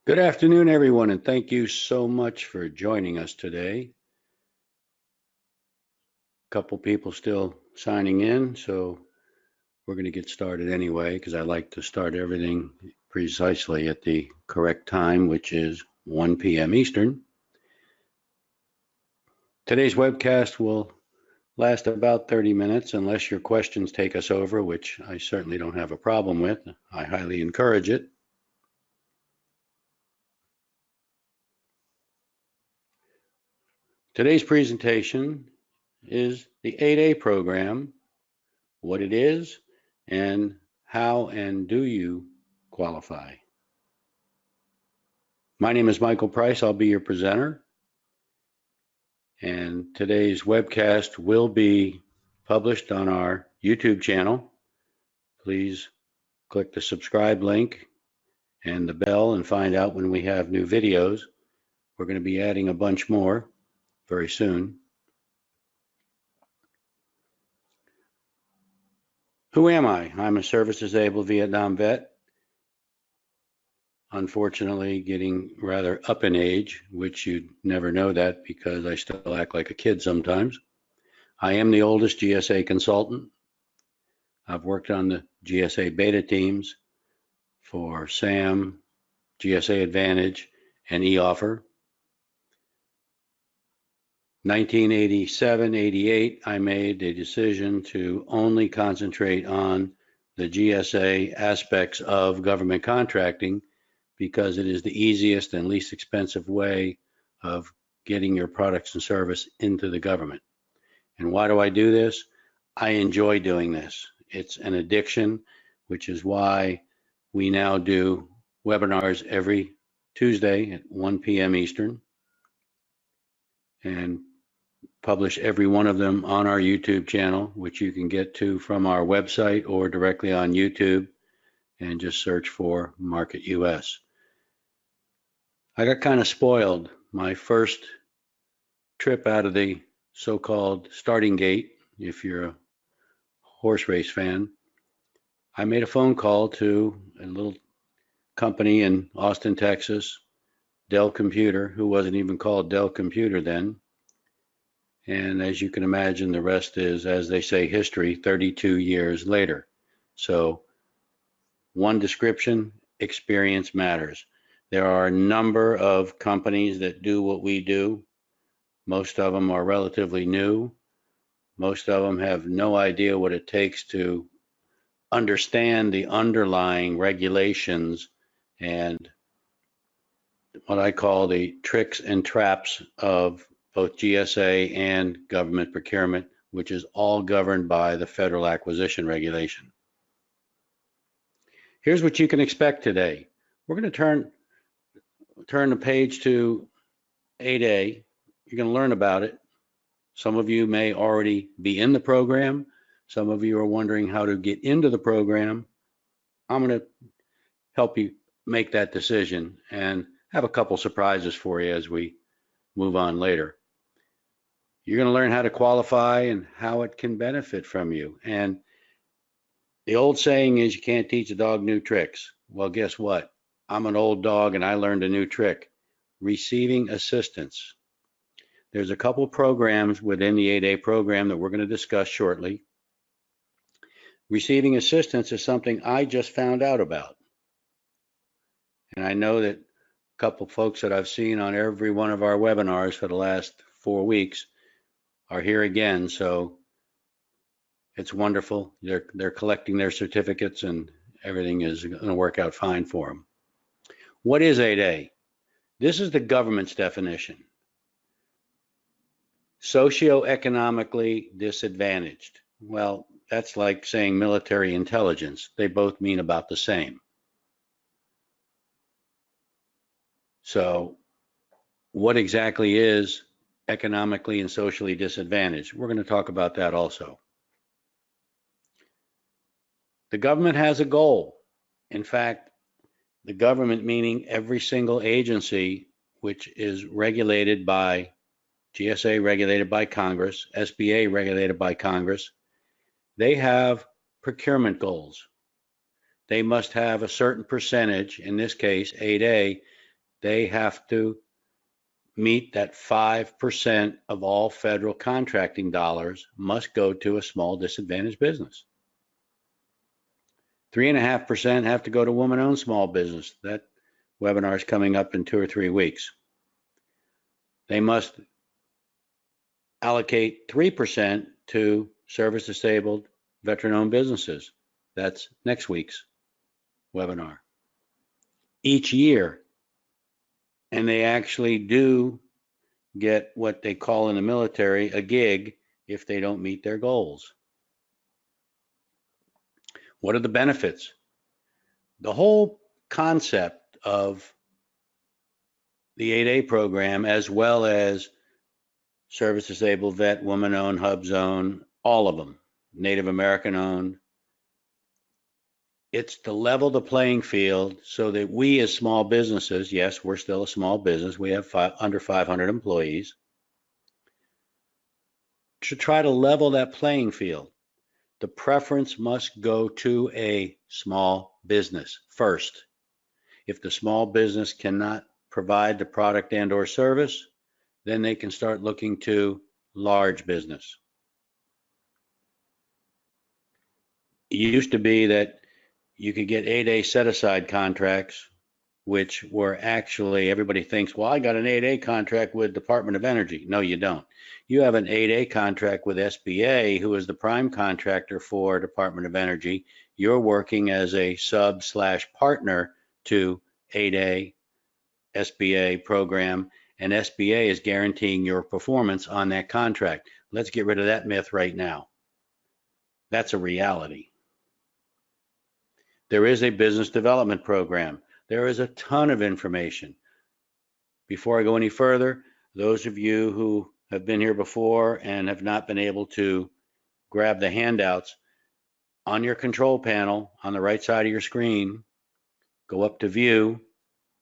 Good afternoon, everyone, and thank you so much for joining us today. A couple people still signing in, so we're going to get started anyway, because I like to start everything precisely at the correct time, which is 1 p.m. Eastern. Today's webcast will last about 30 minutes, unless your questions take us over, which I certainly don't have a problem with. I highly encourage it. Today's presentation is the 8A program, what it is, and how and do you qualify. My name is Michael Price. I'll be your presenter. And today's webcast will be published on our YouTube channel. Please click the subscribe link and the bell and find out when we have new videos. We're going to be adding a bunch more very soon. Who am I? I'm a service-disabled Vietnam vet. Unfortunately, getting rather up in age, which you'd never know that because I still act like a kid sometimes. I am the oldest GSA consultant. I've worked on the GSA beta teams for SAM, GSA Advantage, and eOffer. 1987-88, I made a decision to only concentrate on the GSA aspects of government contracting because it is the easiest and least expensive way of getting your products and service into the government. And why do I do this? I enjoy doing this. It's an addiction, which is why we now do webinars every Tuesday at 1 p.m. Eastern and publish every one of them on our YouTube channel, which you can get to from our website or directly on YouTube and just search for MarketUS. I got kind of spoiled. My first trip out of the so-called starting gate, if you're a horse race fan, I made a phone call to a little company in Austin, Texas, Dell Computer, who wasn't even called Dell Computer then. And as you can imagine, the rest is, as they say, history 32 years later. So one description, experience matters. There are a number of companies that do what we do. Most of them are relatively new. Most of them have no idea what it takes to understand the underlying regulations and what I call the tricks and traps of both GSA and government procurement, which is all governed by the Federal Acquisition Regulation. Here's what you can expect today. We're going to turn the page to 8A. You're going to learn about it. Some of you may already be in the program. Some of you are wondering how to get into the program. I'm going to help you make that decision and have a couple surprises for you as we move on later. You're going to learn how to qualify and how it can benefit from you. And the old saying is you can't teach a dog new tricks. Well, guess what? I'm an old dog and I learned a new trick, receiving assistance. There's a couple programs within the 8A program that we're going to discuss shortly. Receiving assistance is something I just found out about. And I know that a couple folks that I've seen on every one of our webinars for the last 4 weeks are here again. So it's wonderful. They're collecting their certificates and everything is going to work out fine for them. What is 8A? This is the government's definition. Socioeconomically disadvantaged. Well, that's like saying military intelligence. They both mean about the same. So what exactly is economically and socially disadvantaged? We're going to talk about that also. The government has a goal. In fact, the government, meaning every single agency which is regulated by GSA, regulated by Congress, SBA, regulated by Congress, they have procurement goals. They must have a certain percentage, in this case 8A, they have to meet that 5% of all federal contracting dollars must go to a small disadvantaged business. 3.5% have to go to woman-owned small business. That webinar is coming up in 2 or 3 weeks. They must allocate 3% to service-disabled, veteran-owned businesses. That's next week's webinar. Each year, and they actually do get what they call in the military a gig if they don't meet their goals. What are the benefits? The whole concept of the 8A program, as well as service disabled, vet, woman owned, hub zone, all of them, Native American owned, it's to level the playing field so that we as small businesses, yes, we're still a small business, we have under 500 employees, to try to level that playing field. The preference must go to a small business first. If the small business cannot provide the product and or service, then they can start looking to large business. It used to be that you could get 8A set-aside contracts, which were actually, everybody thinks, well, I got an 8A contract with Department of Energy. No, you don't. You have an 8A contract with SBA, who is the prime contractor for Department of Energy. You're working as a sub/partner to 8A SBA program, and SBA is guaranteeing your performance on that contract. Let's get rid of that myth right now. That's a reality. There is a business development program. There is a ton of information. Before I go any further, those of you who have been here before and have not been able to grab the handouts, on your control panel on the right side of your screen, go up to View,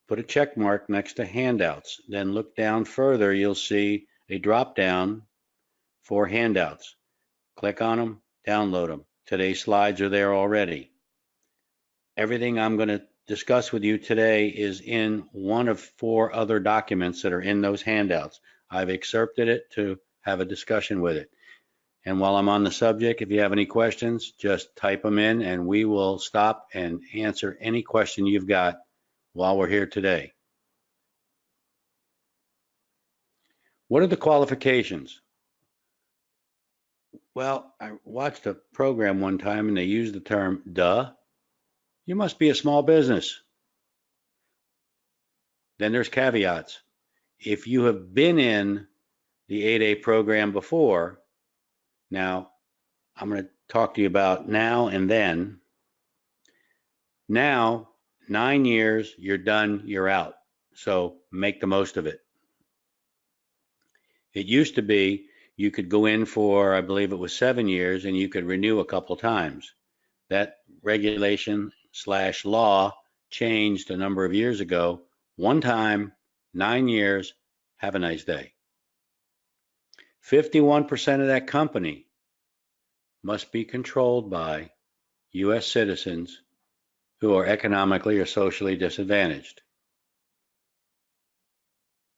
put a check mark next to Handouts. Then look down further, you'll see a drop down for handouts. Click on them, download them. Today's slides are there already. Everything I'm going to discuss with you today is in one of 4 other documents that are in those handouts. I've excerpted it to have a discussion with it. And while I'm on the subject, if you have any questions, just type them in and we will stop and answer any question you've got while we're here today. What are the qualifications? Well, I watched a program one time and they used the term, duh. You must be a small business. Then there's caveats. If you have been in the 8A program before, now I'm going to talk to you about now and then. Now, 9 years, you're done, you're out. So make the most of it. It used to be you could go in for, I believe it was 7 years, and you could renew a couple times. That regulation/law changed a number of years ago. One time, 9 years, have a nice day. 51% of that company must be controlled by U.S. citizens who are economically or socially disadvantaged.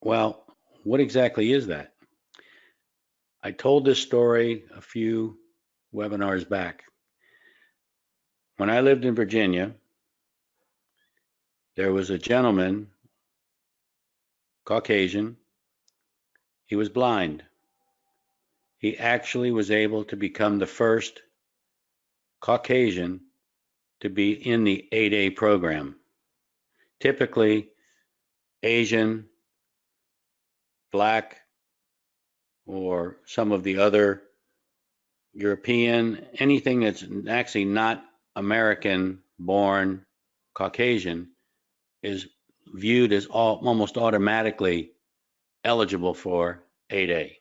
Well, what exactly is that? I told this story a few webinars back. When I lived in Virginia, there was a gentleman, Caucasian. He was blind. He actually was able to become the first Caucasian to be in the 8A program. Typically, Asian, Black, or some of the other European, anything that's actually not American-born Caucasian is viewed as almost automatically eligible for 8A.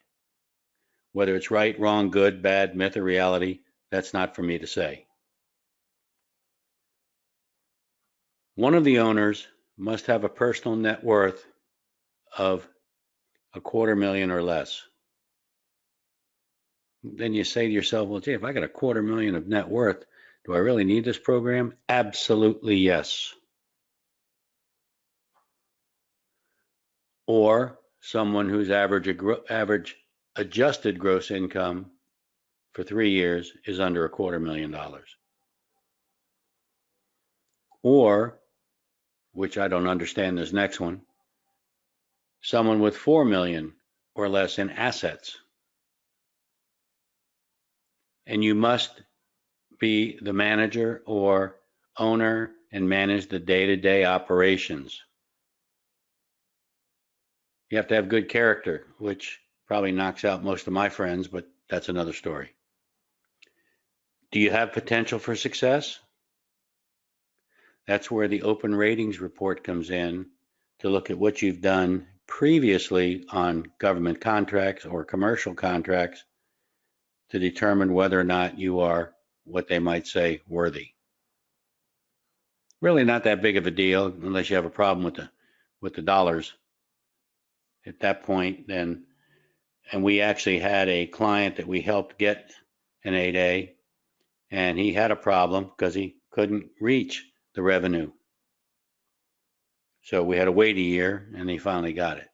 Whether it's right, wrong, good, bad, myth, or reality, that's not for me to say. One of the owners must have a personal net worth of $250,000 or less. Then you say to yourself, well, gee, if I got $250,000 of net worth, do I really need this program? Absolutely yes. or someone whose average adjusted gross income for 3 years is under $250,000. Or, which I don't understand this next one, someone with 4 million or less in assets. And you must be the manager or owner and manage the day-to-day operations. You have to have good character, which probably knocks out most of my friends, but that's another story. Do you have potential for success? That's where the open ratings report comes in to look at what you've done previously on government contracts or commercial contracts to determine whether or not you are what they might say worthy. Really not that big of a deal unless you have a problem with the dollars at that point. Then, and we actually had a client that we helped get an 8A, and he had a problem because he couldn't reach the revenue. So we had to wait a year, and he finally got it.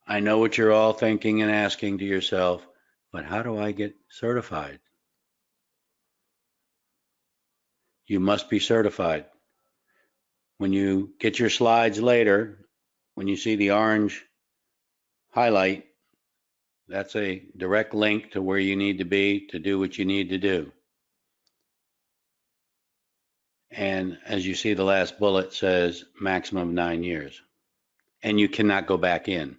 I know what you're all thinking and asking to yourself, but how do I get certified? You must be certified. When you get your slides later, when you see the orange highlight, that's a direct link to where you need to be to do what you need to do. And as you see, the last bullet says maximum 9 years. And you cannot go back in.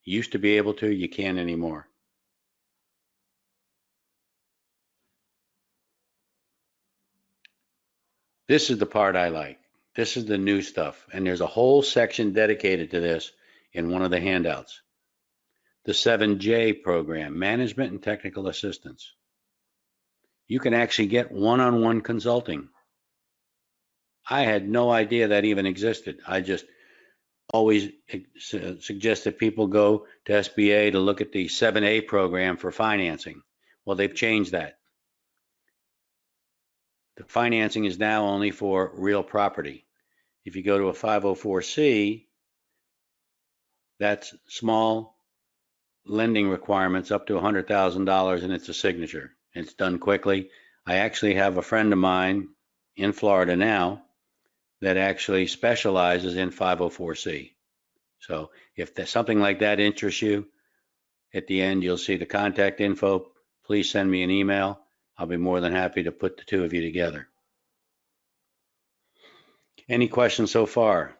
You used to be able to, you can't anymore. This is the part I like. This is the new stuff. And there's a whole section dedicated to this in one of the handouts. The 7J program, Management and Technical Assistance. You can actually get one-on-one consulting. I had no idea that even existed. I just always suggest that people go to SBA to look at the 7A program for financing. Well, they've changed that. The financing is now only for real property. If you go to a 504C, that's small lending requirements up to $100,000, and it's a signature. It's done quickly. I actually have a friend of mine in Florida now that actually specializes in 504C. So if something like that interests you, at the end you'll see the contact info. Please send me an email. I'll be more than happy to put the two of you together. Any questions so far?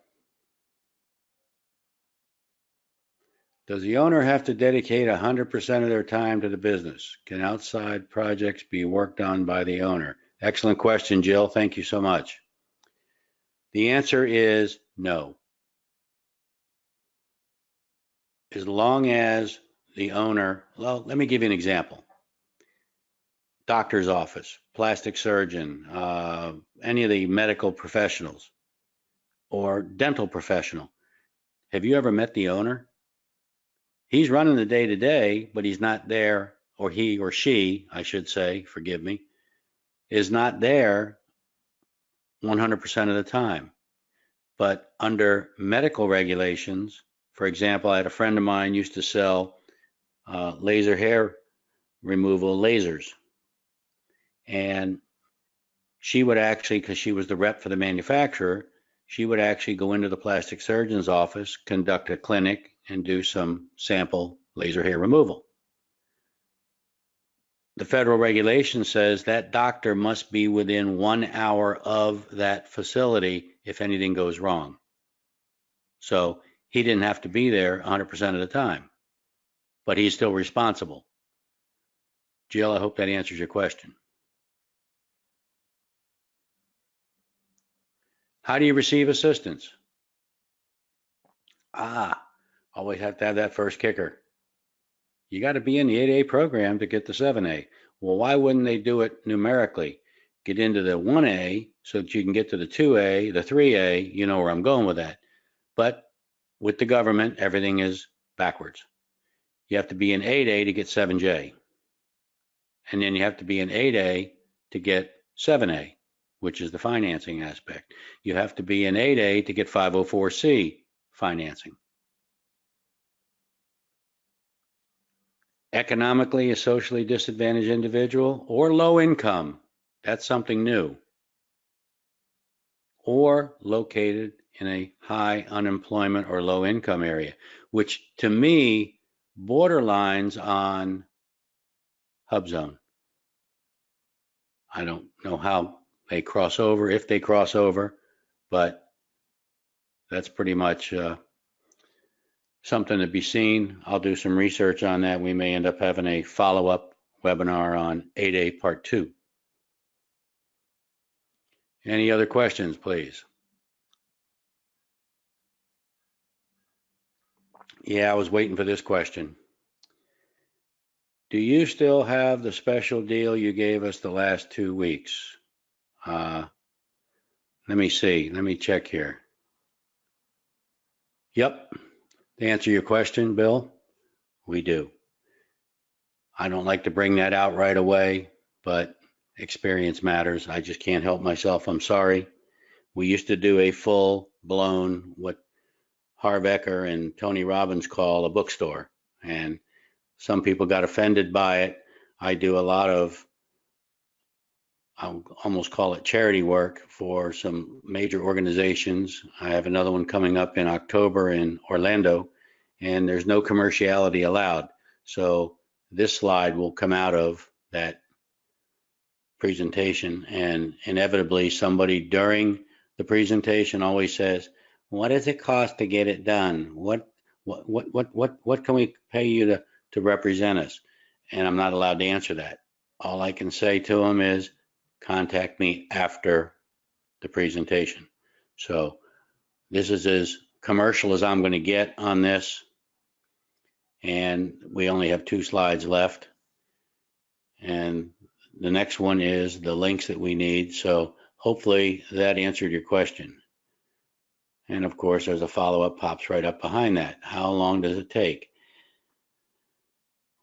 Does the owner have to dedicate 100% of their time to the business? Can outside projects be worked on by the owner? Excellent question, Jill. Thank you so much. The answer is no. As long as the owner, well, let me give you an example. Doctor's office, plastic surgeon, any of the medical professionals or dental professional. Have you ever met the owner? He's running the day-to-day, but he's not there, or he or she, I should say, forgive me, is not there 100% of the time. But under medical regulations, for example, I had a friend of mine used to sell laser hair removal lasers. And she would actually, because she was the rep for the manufacturer, she would actually go into the plastic surgeon's office, conduct a clinic, and do some sample laser hair removal. The federal regulation says that doctor must be within 1 hour of that facility if anything goes wrong. So he didn't have to be there 100% of the time, but he's still responsible. Jill, I hope that answers your question. How do you receive assistance? Always have to have that first kicker. You got to be in the 8A program to get the 7A. Well, why wouldn't they do it numerically? Get into the 1A so that you can get to the 2A, the 3A, you know where I'm going with that. But with the government, everything is backwards. You have to be in 8A to get 7J. And then you have to be in 8A to get 7A. which is the financing aspect. You have to be an 8A to get 504C financing. Economically, a socially disadvantaged individual or low income, that's something new. Or located in a high unemployment or low income area, which to me borderlines on hub zone. I don't know how they cross over, if they cross over, but that's pretty much something to be seen. I'll do some research on that. We may end up having a follow-up webinar on 8A Part 2. Any other questions, please? Yeah, I was waiting for this question. Do you still have the special deal you gave us the last 2 weeks? Let me see. Let me check here. Yep. To answer your question, Bill, we do. I don't like to bring that out right away, but experience matters. I just can't help myself. I'm sorry. We used to do a full-blown, what Harv Eker and Tony Robbins call a bookstore, and some people got offended by it. I do a lot of, I'll almost call it charity work for some major organizations. I have another one coming up in October in Orlando, and there's no commerciality allowed. So this slide will come out of that presentation, and inevitably somebody during the presentation always says, what does it cost to get it done? What can we pay you to represent us? And I'm not allowed to answer that. All I can say to them is contact me after the presentation. So this is as commercial as I'm going to get on this. And we only have 2 slides left. And the next one is the links that we need. So hopefully that answered your question. And of course, there's a follow-up pops right up behind that. How long does it take?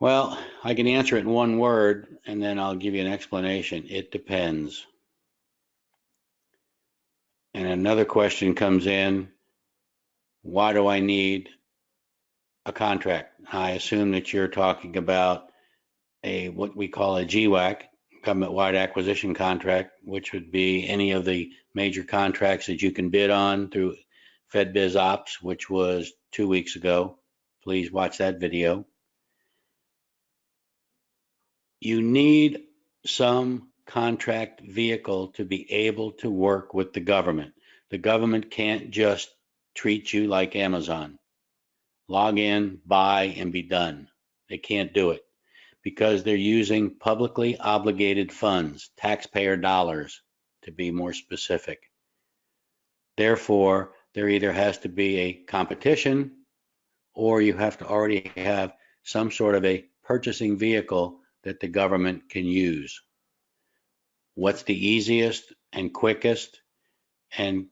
Well, I can answer it in one word, and then I'll give you an explanation. It depends. And another question comes in, why do I need a contract? I assume that you're talking about what we call a GWAC, government-wide acquisition contract, which would be any of the major contracts that you can bid on through FedBiz Ops, which was 2 weeks ago. Please watch that video. You need some contract vehicle to be able to work with the government. The government can't just treat you like Amazon. Log in, buy, and be done. They can't do it because they're using publicly obligated funds, taxpayer dollars, to be more specific. Therefore, there either has to be a competition or you have to already have some sort of a purchasing vehicle that the government can use. What's the easiest and quickest and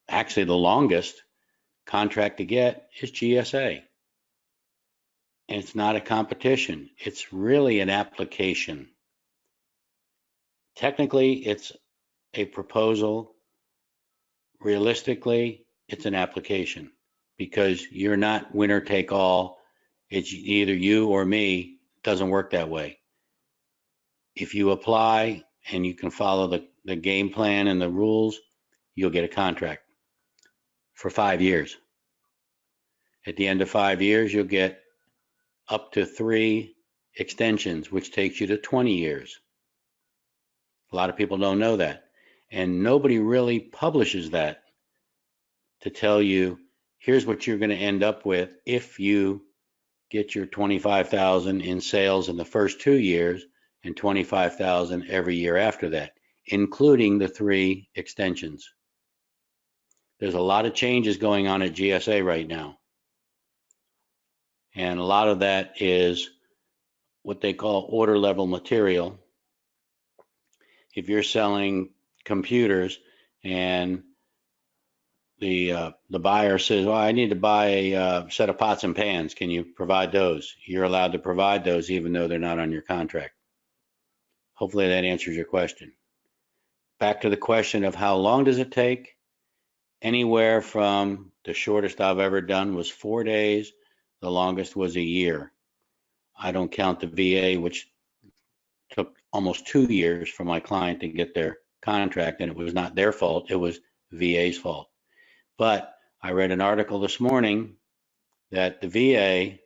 actually the longest contract to get is GSA. And it's not a competition. It's really an application. Technically, it's a proposal. Realistically, it's an application because you're not winner take all. It's either you or me. It doesn't work that way. If you apply and you can follow the game plan and the rules, you'll get a contract for 5 years. At the end of 5 years, you'll get up to 3 extensions, which takes you to 20 years. A lot of people don't know that. And nobody really publishes that to tell you, here's what you're going to end up with if you get your $25,000 in sales in the first 2 years and $25,000 every year after that, including the 3 extensions. There's a lot of changes going on at GSA right now. And a lot of that is what they call order level material. If you're selling computers and the buyer says, well, I need to buy a set of pots and pans. Can you provide those? You're allowed to provide those even though they're not on your contract. Hopefully that answers your question. back to the question of how long does it take? Anywhere from the shortest I've ever done was 4 days. The longest was a year. I don't count the VA, which took almost 2 years for my client to get their contract, and it was not their fault, it was VA's fault. But I read an article this morning that the VA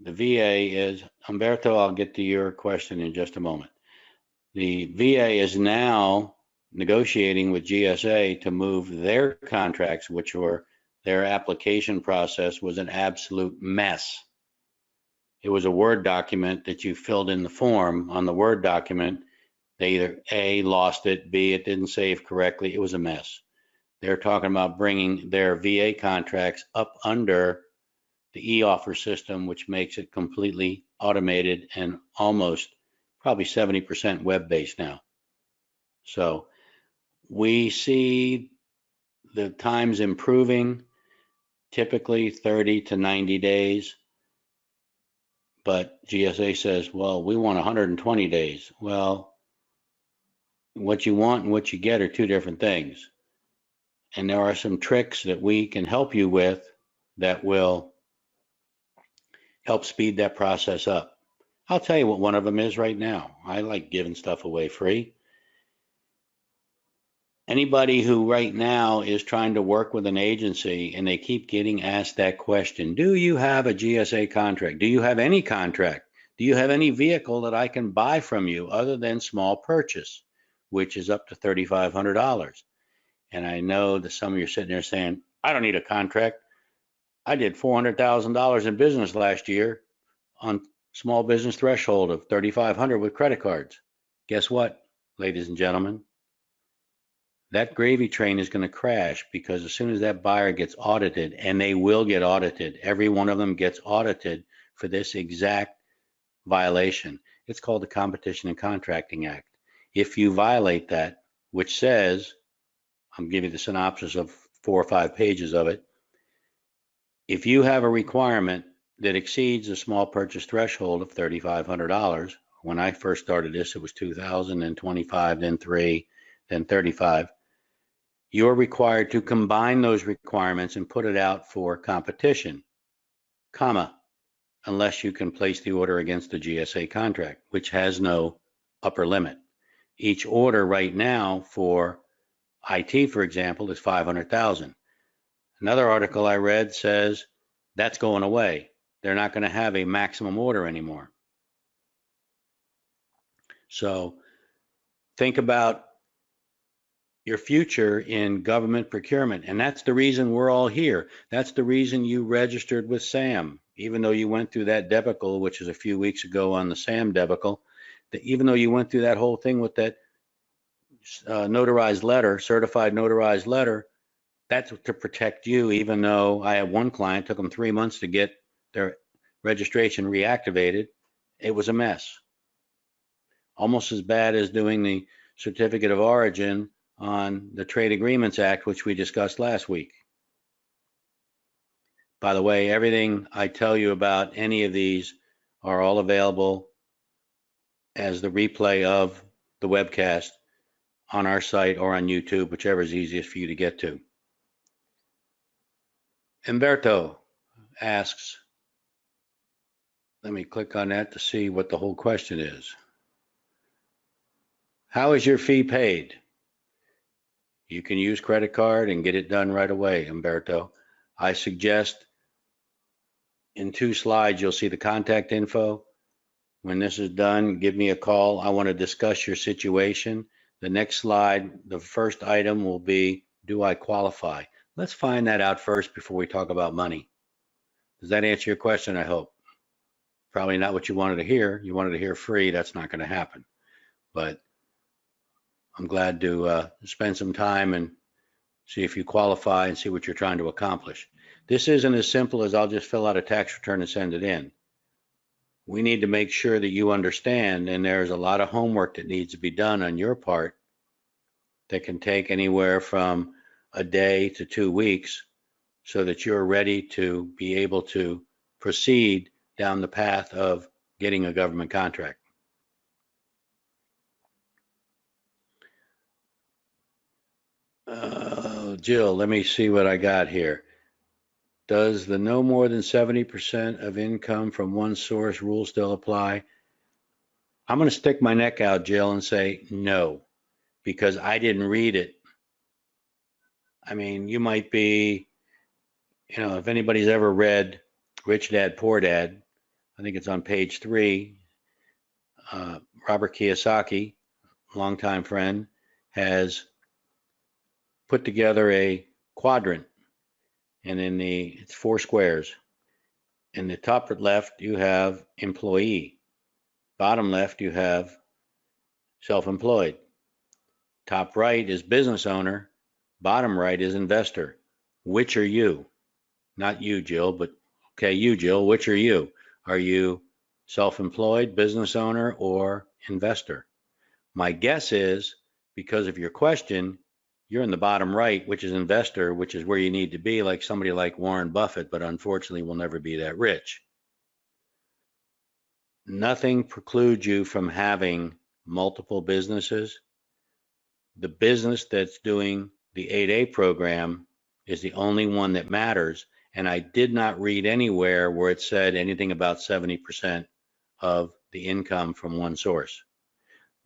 is, Umberto, I'll get to your question in just a moment. The VA is now negotiating with GSA to move their contracts, which were their application process was an absolute mess. It was a Word document that you filled in the form. On the Word document, they either A, lost it, B, it didn't save correctly. It was a mess. They're talking about bringing their VA contracts up under the e-offer system, which makes it completely automated and almost probably 70% web-based now. So we see the times improving, typically 30 to 90 days. But GSA says, well, we want 120 days. Well, what you want and what you get are two different things. And there are some tricks that we can help you with that will help speed that process up. I'll tell you what one of them is right now. I like giving stuff away free. Anybody who right now is trying to work with an agency and they keep getting asked that question, do you have a GSA contract? Do you have any contract? Do you have any vehicle that I can buy from you other than small purchase, which is up to $3,500? And I know that some of you are sitting there saying, I don't need a contract. I did $400,000 in business last year on small business threshold of $3,500 with credit cards. Guess what, ladies and gentlemen? That gravy train is going to crash, because as soon as that buyer gets audited, and they will get audited, every one of them gets audited for this exact violation. It's called the Competition and Contracting Act. If you violate that, which says, I'm giving you the synopsis of 4 or 5 pages of it. If you have a requirement that exceeds a small purchase threshold of $3,500, when I first started this, it was $2,000, then $25,000, then $3,000, then $35,000. You're required to combine those requirements and put it out for competition, comma, unless you can place the order against the GSA contract, which has no upper limit. Each order right now for IT, for example, is $500,000. Another article I read says that's going away. They're not going to have a maximum order anymore. So think about your future in government procurement. And that's the reason we're all here. That's the reason you registered with SAM, even though you went through that debacle, which is a few weeks ago on the SAM debacle, that even though you went through that whole thing with that notarized letter, certified notarized letter, that's to protect you, even though I have one client, took them 3 months to get their registration reactivated. It was a mess. Almost as bad as doing the certificate of origin on the Trade Agreements Act, which we discussed last week. By the way, everything I tell you about any of these are all available as the replay of the webcast on our site or on YouTube, whichever is easiest for you to get to. Umberto asks, let me click on that to see what the whole question is. How is your fee paid? You can use credit card and get it done right away, Umberto. I suggest in 2 slides, you'll see the contact info. When this is done, give me a call. I want to discuss your situation. The next slide, the first item will be, do I qualify? Let's find that out first before we talk about money. Does that answer your question, I hope? Probably not what you wanted to hear. You wanted to hear free. That's not going to happen. But I'm glad to spend some time and see if you qualify and see what you're trying to accomplish. This isn't as simple as I'll just fill out a tax return and send it in. We need to make sure that you understand, and there's a lot of homework that needs to be done on your part that can take anywhere from a day to 2 weeks so that you're ready to be able to proceed down the path of getting a government contract. Jill, let me see what I got here. Does the no more than 70% of income from one source rule still apply? I'm going to stick my neck out, Jill, and say no, because I didn't read it. I mean, you might be, if anybody's ever read Rich Dad, Poor Dad, I think it's on page 3. Robert Kiyosaki, longtime friend, has put together a quadrant, and it's 4 squares. In the top left, you have employee. Bottom left, you have self-employed. Top right is business owner. Bottom right is investor. Which are you? Not you, Jill, but okay, you, Jill, which are you? Are you self-employed, business owner, or investor? My guess is, because of your question, you're in the bottom right, which is investor, which is where you need to be, like somebody like Warren Buffett, but unfortunately will never be that rich. Nothing precludes you from having multiple businesses. The business that's doing the 8A program is the only one that matters. And I did not read anywhere where it said anything about 70% of the income from one source.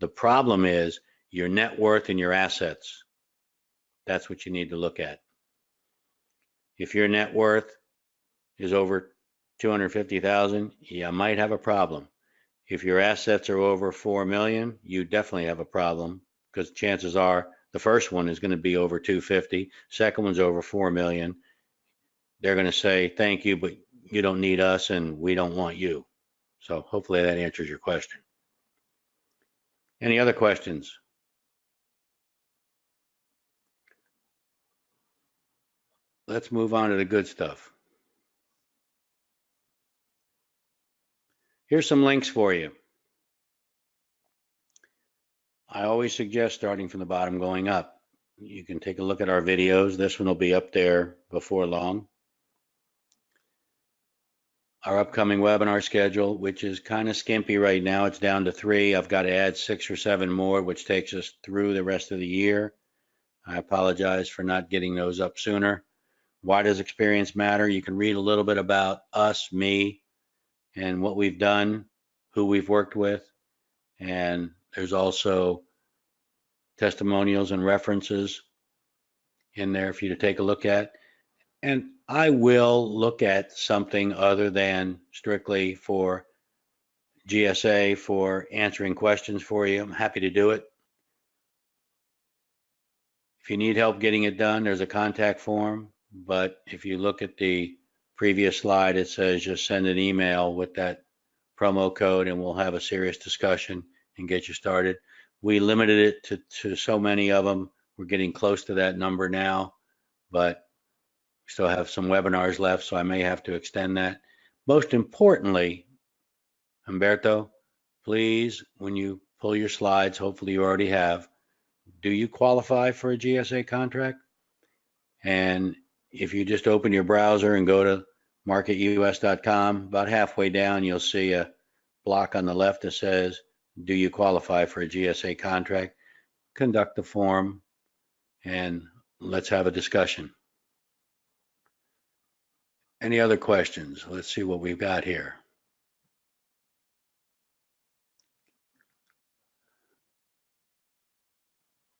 The problem is your net worth and your assets. That's what you need to look at. If your net worth is over 250,000, you might have a problem. If your assets are over 4 million, you definitely have a problem, because chances are the first one is going to be over 250, second one's over 4 million. They're going to say, thank you, but you don't need us and we don't want you. So hopefully that answers your question. Any other questions? Let's move on to the good stuff. Here's some links for you. I always suggest starting from the bottom going up. You can take a look at our videos. This one will be up there before long. Our upcoming webinar schedule, which is kind of skimpy right now. It's down to 3. I've got to add 6 or 7 more, which takes us through the rest of the year. I apologize for not getting those up sooner. Why does experience matter? You can read a little bit about us, me, and what we've done, who we've worked with. And there's also testimonials and references in there for you to take a look at. And I will look at something other than strictly for GSA for answering questions for you. I'm happy to do it. If you need help getting it done, there's a contact form. But if you look at the previous slide, it says just send an email with that promo code and we'll have a serious discussion and get you started. We limited it to so many of them. We're getting close to that number now, but we still have some webinars left, so I may have to extend that. Most importantly, Humberto, please, when you pull your slides, hopefully you already have, do you qualify for a GSA contract? And if you just open your browser and go to MarketUS.com, about halfway down, you'll see a block on the left that says, do you qualify for a GSA contract? Conduct the form and let's have a discussion. Any other questions? Let's see what we've got here.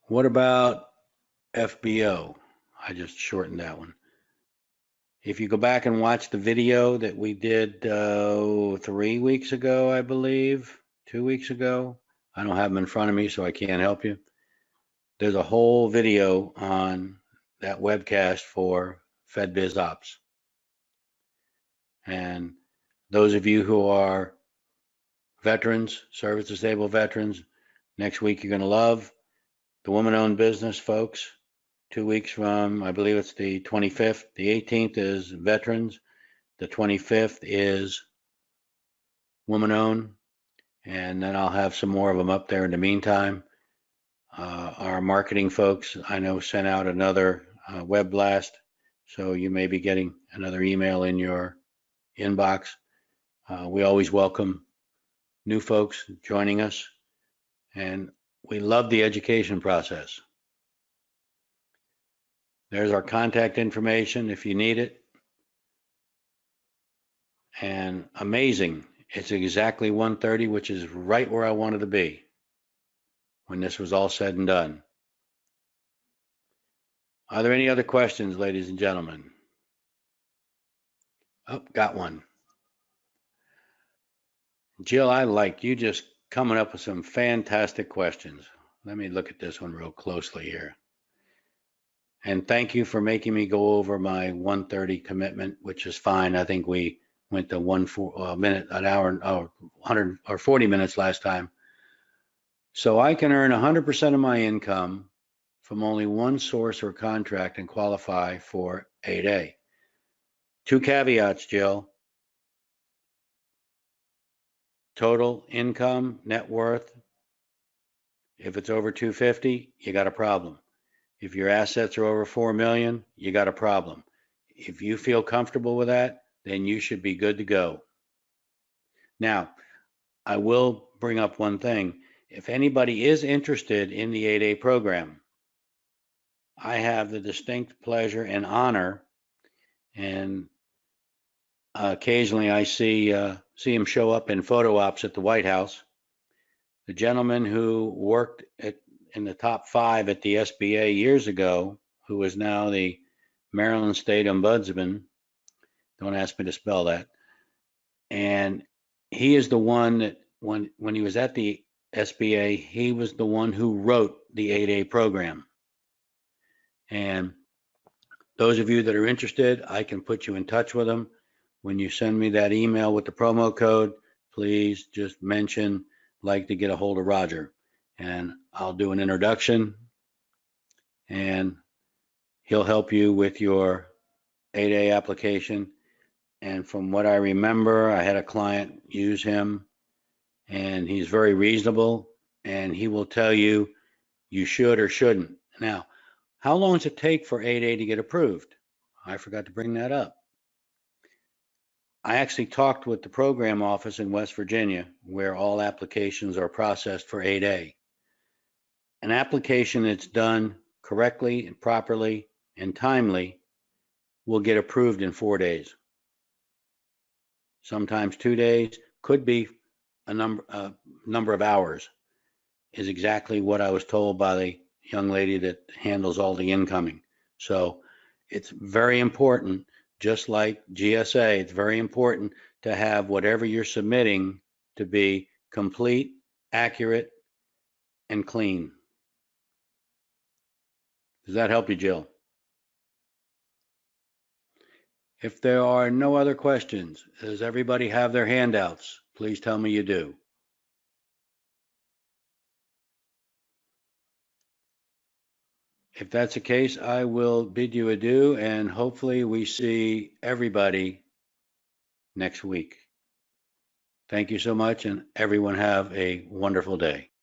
What about FBO? I just shortened that one. If you go back and watch the video that we did 3 weeks ago, I believe, 2 weeks ago, I don't have them in front of me, so I can't help you. There's a whole video on that webcast for FedBiz Ops. And those of you who are veterans, service disabled veterans, next week you're going to love the woman-owned business folks. 2 weeks from, I believe it's the 25th. The 18th is veterans. The 25th is woman-owned. And then I'll have some more of them up there in the meantime. Our marketing folks, I know, sent out another web blast. So you may be getting another email in your inbox. We always welcome new folks joining us. And we love the education process. There's our contact information if you need it. And amazing, it's exactly 1:30, which is right where I wanted to be when this was all said and done. Are there any other questions, ladies and gentlemen? Oh, got one. Jill, I like you just coming up with some fantastic questions. Let me look at this one real closely here. And thank you for making me go over my 1:30 commitment, which is fine. I think we went to an hour, 100 or 40 minutes last time. So I can earn 100% of my income from only one source or contract and qualify for 8A. Two caveats, Jill. Total income, net worth. If it's over 250, you got a problem. If your assets are over 4 million, you got a problem. If you feel comfortable with that, then you should be good to go. Now, I will bring up one thing. If anybody is interested in the 8A program, I have the distinct pleasure and honor, and occasionally I see him show up in photo ops at the White House. The gentleman who worked in the top 5 at the SBA years ago, who is now the Maryland State Ombudsman, don't ask me to spell that, and he is the one that when he was at the SBA, he was the one who wrote the 8A program. And those of you that are interested, I can put you in touch with him. When you send me that email with the promo code, please just mention like to get a hold of Roger, and I'll do an introduction and he'll help you with your 8A application. And from what I remember, I had a client use him, and he's very reasonable, and he will tell you you should or shouldn't. Now, how long does it take for 8A to get approved? I forgot to bring that up. I actually talked with the program office in West Virginia, where all applications are processed for 8A. An application that's done correctly and properly and timely will get approved in 4 days. Sometimes 2 days, could be a number of hours, is exactly what I was told by the young lady that handles all the incoming. So it's very important, just like GSA, it's very important to have whatever you're submitting to be complete, accurate, and clean. Does that help you, Jill? If there are no other questions, does everybody have their handouts? Please tell me you do. If that's the case, I will bid you adieu, and hopefully we see everybody next week. Thank you so much, and everyone have a wonderful day.